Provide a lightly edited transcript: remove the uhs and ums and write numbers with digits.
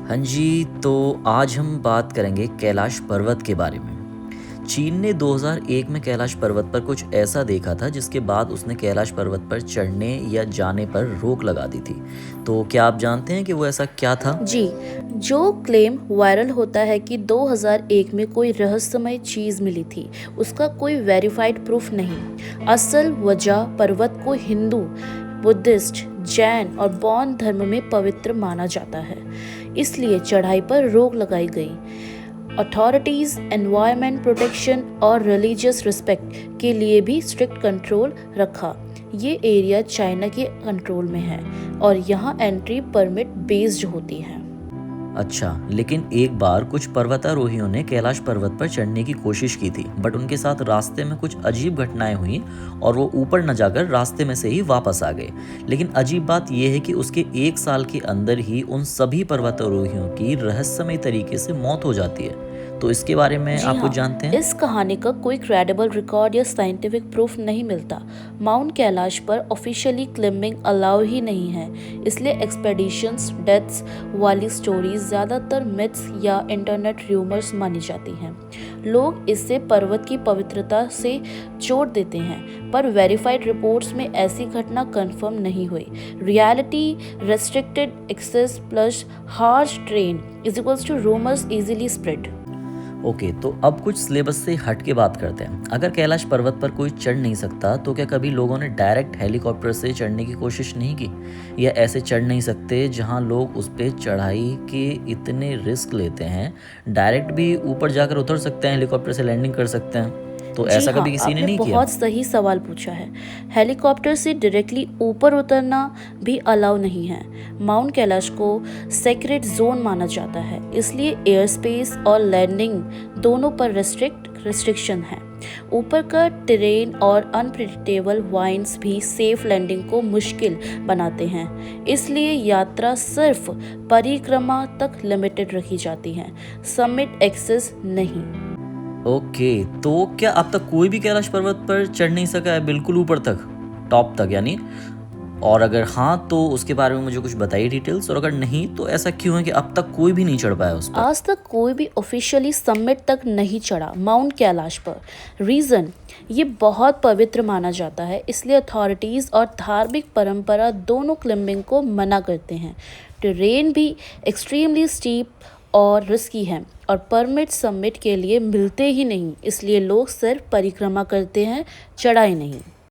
हाँ जी, तो आज हम बात करेंगे कैलाश पर्वत के बारे में। चीन ने 2001 में कैलाश पर्वत पर कुछ ऐसा देखा था जिसके बाद उसने कैलाश पर्वत पर चढ़ने या जाने पर रोक लगा दी थी। तो क्या आप जानते हैं कि वो ऐसा क्या था? जी, जो क्लेम वायरल होता है कि 2001 में कोई रहस्यमय चीज मिली थी, उसका कोई वेरीफाइड प्रूफ नहीं। असल वजह पर्वत को हिंदू, बुद्धिस्ट, जैन और बौद्ध धर्म में पवित्र माना जाता है, इसलिए चढ़ाई पर रोक लगाई गई। अथॉरिटीज एनवायरमेंट प्रोटेक्शन और रिलीजियस रिस्पेक्ट के लिए भी स्ट्रिक्ट कंट्रोल रखा। ये एरिया चाइना के कंट्रोल में है और यहाँ एंट्री परमिट बेस्ड होती है। अच्छा, लेकिन एक बार कुछ पर्वतारोहियों ने कैलाश पर्वत पर चढ़ने की कोशिश की थी, बट उनके साथ रास्ते में कुछ अजीब घटनाएं हुई और वो ऊपर न जाकर रास्ते में से ही वापस आ गए। लेकिन अजीब बात यह है कि उसके 1 साल के अंदर ही उन सभी पर्वतारोहियों की रहस्यमय तरीके से मौत हो जाती है। तो इसके बारे में जी आप कुछ हाँ, जानते हैं? इस कहानी का कोई क्रेडिबल रिकॉर्ड या साइंटिफिक प्रूफ नहीं मिलता। माउंट कैलाश पर ऑफिशियली क्लाइंबिंग अलाउ ही नहीं है, इसलिए एक्सपेडिशंस डेथ्स वाली स्टोरीज ज़्यादातर मिथ्स या इंटरनेट र्यूमर्स मानी जाती हैं। लोग इससे पर्वत की पवित्रता से जोड़ देते हैं, पर वेरीफाइड रिपोर्ट्स में ऐसी घटना कंफर्म नहीं हुई। Reality restricted access plus harsh train is equals to rumours easily spread. Okay, तो अब कुछ सिलेबस से हट के बात करते हैं। अगर कैलाश पर्वत पर कोई चढ़ नहीं सकता तो क्या कभी लोगों ने डायरेक्ट हेलीकॉप्टर से चढ़ने की कोशिश नहीं की? या ऐसे चढ़ नहीं सकते जहां लोग उस पे चढ़ाई के इतने रिस्क लेते हैं? डायरेक्ट भी ऊपर जाकर उतर सकते हैं, हेलीकॉप्टर से लैंडिंग कर सकते हैं। तो जी ऐसा हाँ, कभी किसी ने आपने नहीं किया? बहुत सही सवाल पूछा है। हेलीकॉप्टर से डायरेक्टली ऊपर उतरना भी अलाउ नहीं है। माउंट कैलाश को सेक्रेड जोन माना जाता है, इसलिए एयर स्पेस और लैंडिंग दोनों पर रिस्ट्रिक्शन है। ऊपर का टेरेन और अनप्रिडिक्टेबल वाइंड्स भी सेफ लैंडिंग को मुश्किल बनाते हैं, इसलिए यात्रा सिर्फ परिक्रमा तक लिमिटेड रखी जाती है, समिट एक्सेस नहीं। ओके, तो क्या अब तक कोई भी कैलाश पर्वत पर चढ़ नहीं सका है बिल्कुल ऊपर तक, टॉप तक यानी? और अगर हाँ तो उसके बारे में मुझे कुछ बताइए डिटेल्स, और अगर नहीं तो ऐसा क्यों है कि अब तक कोई भी नहीं चढ़ पाया उस पर? आज तक कोई भी ऑफिशियली समिट तक नहीं चढ़ा माउंट कैलाश पर। रीज़न, ये बहुत पवित्र माना जाता है, इसलिए अथॉरिटीज़ और धार्मिक परंपरा दोनों क्लाइंबिंग को मना करते हैं। टेरेन भी एक्सट्रीमली स्टीप और रिस्की है और परमिट समिट के लिए मिलते ही नहीं, इसलिए लोग सिर्फ परिक्रमा करते हैं, चढ़ाई नहीं।